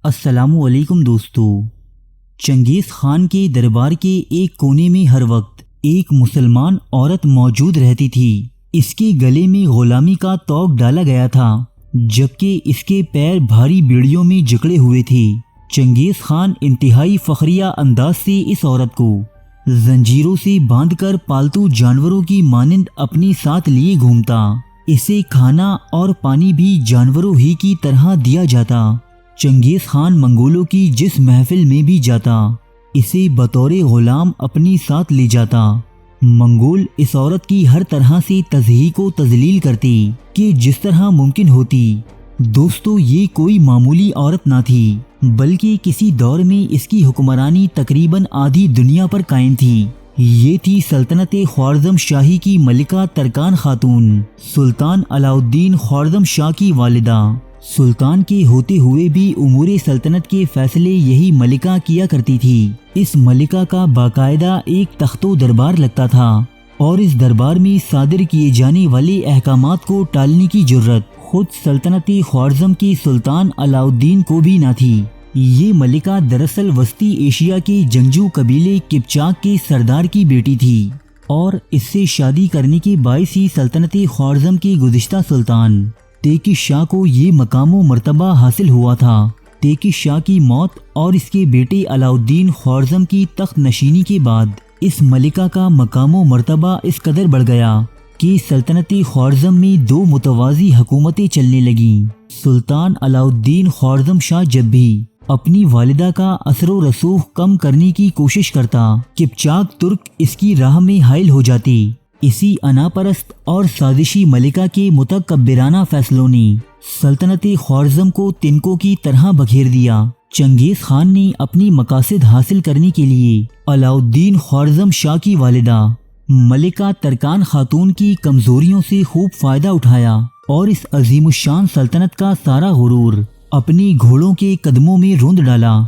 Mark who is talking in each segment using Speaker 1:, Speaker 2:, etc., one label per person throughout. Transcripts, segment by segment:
Speaker 1: السلام علیکم دوستو۔ چنگیز خان کے دربار کے ایک کونے میں ہر وقت ایک مسلمان عورت موجود رہتی تھی۔ اس کے گلے میں غلامی کا طوق ڈالا گیا تھا، جبکہ اس کے پیر بھاری بیڑیوں میں جکڑے ہوئے تھے۔ چنگیز خان انتہائی فخریہ انداز سے اس عورت کو زنجیروں سے باندھ کر پالتو جانوروں کی مانند اپنے ساتھ لیے گھومتا۔ اسے کھانا اور پانی بھی جانوروں ہی کی طرح دیا جاتا۔ چنگیز خان منگولوں کی جس محفل میں بھی جاتا، اسے بطور غلام اپنے ساتھ لے جاتا۔ منگول اس عورت کی ہر طرح سے تضحیک و تذلیل کرتے کہ جس طرح ممکن ہوتی۔ دوستو، یہ کوئی معمولی عورت نہ تھی، بلکہ کسی دور میں اس کی حکمرانی تقریباً آدھی دنیا پر قائم تھی۔ یہ تھی سلطنت خوارزم شاہی کی ملکہ ترکان خاتون، سلطان علاء الدین خوارزم شاہ کی والدہ۔ سلطان کے ہوتے ہوئے بھی امور سلطنت کے فیصلے یہی ملکہ کیا کرتی تھی۔ اس ملکہ کا باقاعدہ ایک تخت و دربار لگتا تھا، اور اس دربار میں صادر کیے جانے والے احکامات کو ٹالنے کی جرت خود سلطنت خوارزم کے سلطان علاء الدین کو بھی نہ تھی۔ یہ ملکہ دراصل وسطی ایشیا کے جنگجو قبیلے قپچاق کے سردار کی بیٹی تھی، اور اس سے شادی کرنے کے باعث ہی سلطنت خوارزم کے گزشتہ سلطان تیغ شاہ کو یہ مقام و مرتبہ حاصل ہوا تھا۔ تیغ شاہ کی موت اور اس کے بیٹے علاء الدین خوارزم کی تخت نشینی کے بعد اس ملکہ کا مقام و مرتبہ اس قدر بڑھ گیا کہ سلطنت خوارزم میں دو متوازی حکومتیں چلنے لگیں۔ سلطان علاء الدین خوارزم شاہ جب بھی اپنی والدہ کا اثر و رسوخ کم کرنے کی کوشش کرتا، قپچاق ترک اس کی راہ میں حائل ہو جاتے۔ اسی انا پرست اور سازشی ملکہ کے متکبرانہ فیصلوں نے سلطنت خوارزم کو تنکوں کی طرح بکھیر دیا۔ چنگیز خان نے اپنی مقاصد حاصل کرنے کے لیے علاء الدین خوارزم شاہ کی والدہ ملکہ ترکان خاتون کی کمزوریوں سے خوب فائدہ اٹھایا، اور اس عظیم الشان سلطنت کا سارا غرور اپنی گھوڑوں کے قدموں میں روند ڈالا۔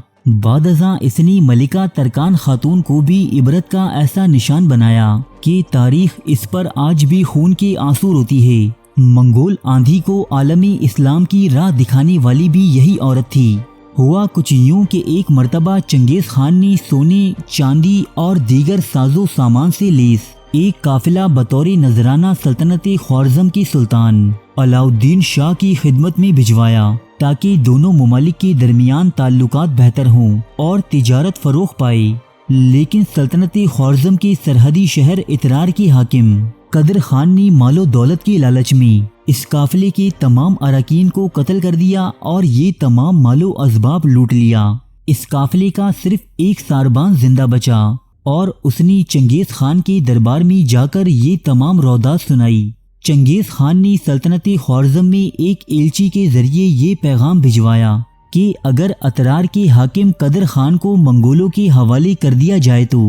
Speaker 1: بعد ازاں اس نے ملکہ ترکان خاتون کو بھی عبرت کا ایسا نشان بنایا کہ تاریخ اس پر آج بھی خون کے آنسو روتی ہے۔ منگول آندھی کو عالم اسلام کی راہ دکھانے والی بھی یہی عورت تھی۔ ہوا کچھ یوں کہ ایک مرتبہ چنگیز خان نے سونے، چاندی اور دیگر ساز و سامان سے لیس ایک قافلہ بطور نذرانہ سلطنت خوارزم کے سلطان علاء الدین شاہ کی خدمت میں بھجوایا، تاکہ دونوں ممالک کے درمیان تعلقات بہتر ہوں اور تجارت فروغ پائے۔ لیکن سلطنت خوارزم کے سرحدی شہر اترار کے حاکم قدر خان نے مال و دولت کے لالچ میں اس قافلے کے تمام اراکین کو قتل کر دیا اور یہ تمام مال و اسباب لوٹ لیا۔ اس قافلے کا صرف ایک ساربان زندہ بچا، اور اس نے چنگیز خان کے دربار میں جا کر یہ تمام رودات سنائی۔ چنگیز خان نے سلطنت خوارزم میں ایک ایلچی کے ذریعے یہ پیغام بھجوایا کہ اگر اترار کے حاکم قدر خان کو منگولوں کے حوالے کر دیا جائے تو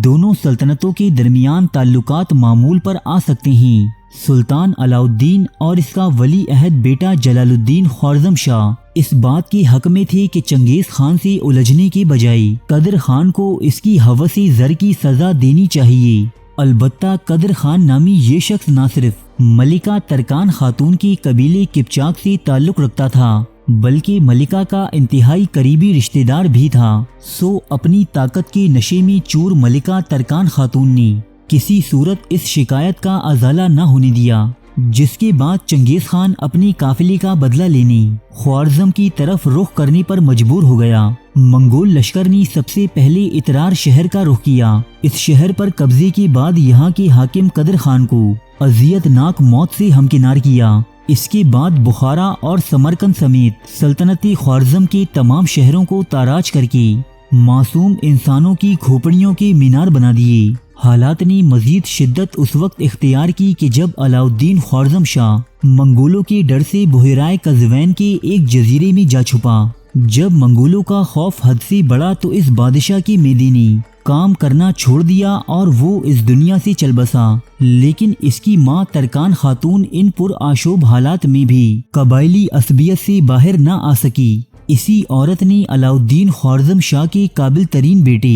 Speaker 1: دونوں سلطنتوں کے درمیان تعلقات معمول پر آ سکتے ہیں۔ سلطان علاء الدین اور اس کا ولی عہد بیٹا جلال الدین خوارزم شاہ اس بات کے حق میں تھے کہ چنگیز خان سے الجھنے کے بجائے قدر خان کو اس کی ہوس زر کی سزا دینی چاہیے۔ البتہ قدر خان نامی یہ شخص نہ صرف ملکہ ترکان خاتون کی قبیلے قپچاق سے تعلق رکھتا تھا، بلکہ ملکہ کا انتہائی قریبی رشتہ دار بھی تھا۔ سو اپنی طاقت کے نشے میں چور ملکہ ترکان خاتون نے کسی صورت اس شکایت کا ازالہ نہ ہونے دیا، جس کے بعد چنگیز خان اپنی قافلے کا بدلہ لینے خوارزم کی طرف رخ کرنے پر مجبور ہو گیا۔ منگول لشکر نے سب سے پہلے اترار شہر کا رخ کیا۔ اس شہر پر قبضے کے بعد یہاں کے حاکم قدر خان کو اذیت ناک موت سے ہمکنار کیا۔ اس کے بعد بخارا اور سمرقند سمیت سلطنت خوارزم کے تمام شہروں کو تاراج کر کے معصوم انسانوں کی کھوپڑیوں کے مینار بنا دیے۔ حالات نے مزید شدت اس وقت اختیار کی کہ جب علاء الدین خوارزم شاہ منگولوں کے ڈر سے بحیرہ قزوین کے ایک جزیرے میں جا چھپا۔ جب منگولوں کا خوف حد سے بڑھا تو اس بادشاہ کے میدے نے کام کرنا چھوڑ دیا اور وہ اس دنیا سے چل بسا۔ لیکن اس کی ماں ترکان خاتون ان پرآشوب حالات میں بھی قبائلی عصبیت سے باہر نہ آ سکی۔ اسی عورت نے علاء الدین خوارزم شاہ کے قابل ترین بیٹے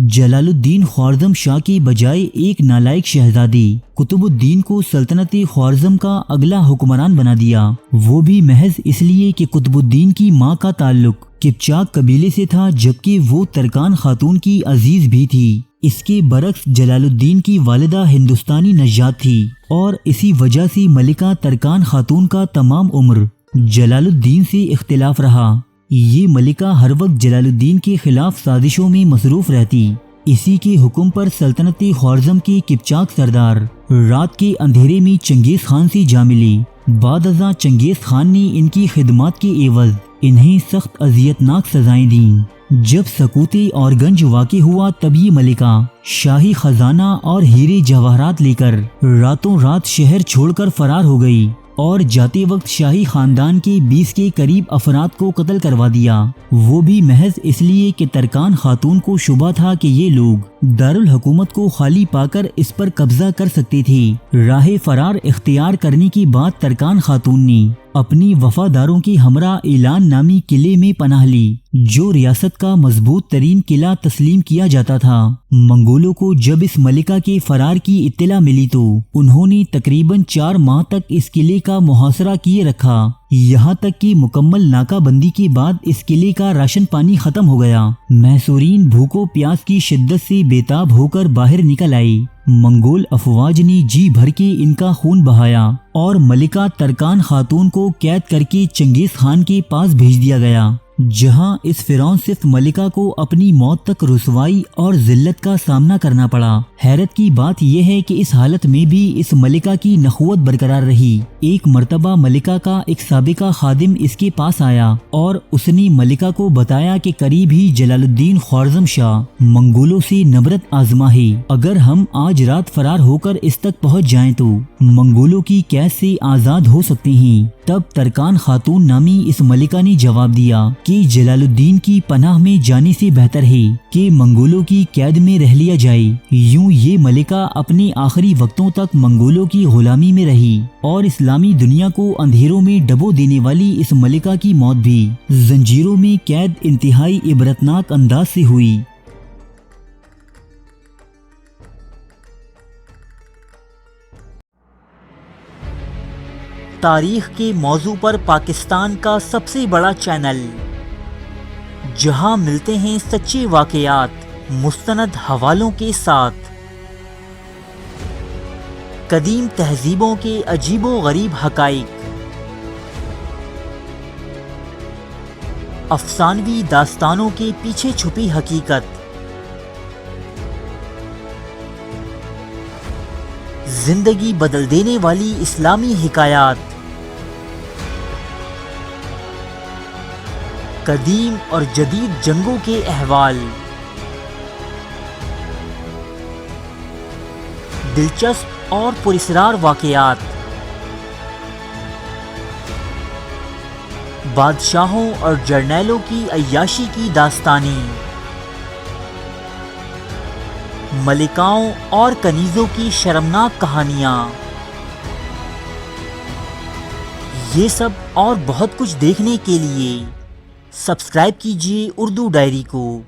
Speaker 1: جلال الدین خوارزم شاہ کے بجائے ایک نالائق شہزادی قطب الدین کو سلطنت خوارزم کا اگلا حکمران بنا دیا، وہ بھی محض اس لیے کہ قطب الدین کی ماں کا تعلق قپچاک قبیلے سے تھا، جبکہ وہ ترکان خاتون کی عزیز بھی تھی۔ اس کے برعکس جلال الدین کی والدہ ہندوستانی نژاد تھی اور اسی وجہ سے ملکہ ترکان خاتون کا تمام عمر جلال الدین سے اختلاف رہا۔ یہ ملکہ ہر وقت جلال الدین کے خلاف سازشوں میں مصروف رہتی۔ اسی کے حکم پر سلطنت خوارزم کے قپچاک سردار رات کے اندھیرے میں چنگیز خان سے جا ملی۔ بعد ازاں چنگیز خان نے ان کی خدمات کے عوض انہیں سخت اذیتناک سزائیں دیں۔ جب سکوتے اور گنج واقع ہوا تب یہ ملکہ شاہی خزانہ اور ہیرے جواہرات لے کر راتوں رات شہر چھوڑ کر فرار ہو گئی اور جاتے وقت شاہی خاندان کے 20 کے قریب افراد کو قتل کروا دیا، وہ بھی محض اس لیے کہ ترکان خاتون کو شبہ تھا کہ یہ لوگ دارالحکومت کو خالی پا کر اس پر قبضہ کر سکتے تھے۔ راہ فرار اختیار کرنے کے بعد ترکان خاتون نے اپنی وفاداروں کے ہمراہ اعلان نامی قلعے میں پناہ لی، جو ریاست کا مضبوط ترین قلعہ تسلیم کیا جاتا تھا۔ منگولوں کو جب اس ملکہ کے فرار کی اطلاع ملی تو انہوں نے تقریباً 4 ماہ تک اس قلعے کا محاصرہ کیے رکھا، یہاں تک کہ مکمل ناکہ بندی کے بعد اس قلعے کا راشن پانی ختم ہو گیا۔ محصورین بھوک و پیاس کی شدت سے بےتاب ہو کر باہر نکل آئے۔ منگول افواج نے جی بھر کے ان کا خون بہایا اور ملکہ ترکان خاتون کو قید کر کے چنگیز خان کے پاس بھیج دیا گیا، جہاں اس فرعون صرف ملکہ کو اپنی موت تک رسوائی اور ذلت کا سامنا کرنا پڑا۔ حیرت کی بات یہ ہے کہ اس حالت میں بھی اس ملکہ کی نخوت برقرار رہی۔ ایک مرتبہ ملکہ کا ایک سابقہ خادم اس کے پاس آیا اور اس نے ملکہ کو بتایا کہ قریب ہی جلال الدین خوارزم شاہ منگولوں سے نبرد آزما ہے، اگر ہم آج رات فرار ہو کر اس تک پہنچ جائیں تو منگولوں کی قید سے آزاد ہو سکتے ہیں۔ تب ترکان خاتون نامی اس ملکہ نے جواب دیا کہ جلال الدین کی پناہ میں جانے سے بہتر ہے کہ منگولوں کی قید میں رہ لیا جائے۔ یوں یہ ملکہ اپنے آخری وقتوں تک منگولوں کی غلامی میں رہی اور اسلامی دنیا کو اندھیروں میں ڈبو دینے والی اس ملکہ کی موت بھی زنجیروں میں قید انتہائی عبرتناک انداز سے ہوئی۔
Speaker 2: تاریخ کے موضوع پر پاکستان کا سب سے بڑا چینل، جہاں ملتے ہیں سچے واقعات مستند حوالوں کے ساتھ، قدیم تہذیبوں کے عجیب و غریب حقائق، افسانوی داستانوں کے پیچھے چھپی حقیقت، زندگی بدل دینے والی اسلامی حکایات، قدیم اور جدید جنگوں کے احوال، دلچسپ اور پراسرار واقعات، بادشاہوں اور جرنیلوں کی عیاشی کی داستانیں، ملکاؤں اور کنیزوں کی شرمناک کہانیاں، یہ سب اور بہت کچھ دیکھنے کے لیے سبسکرائب کیجیے اردو ڈائری کو۔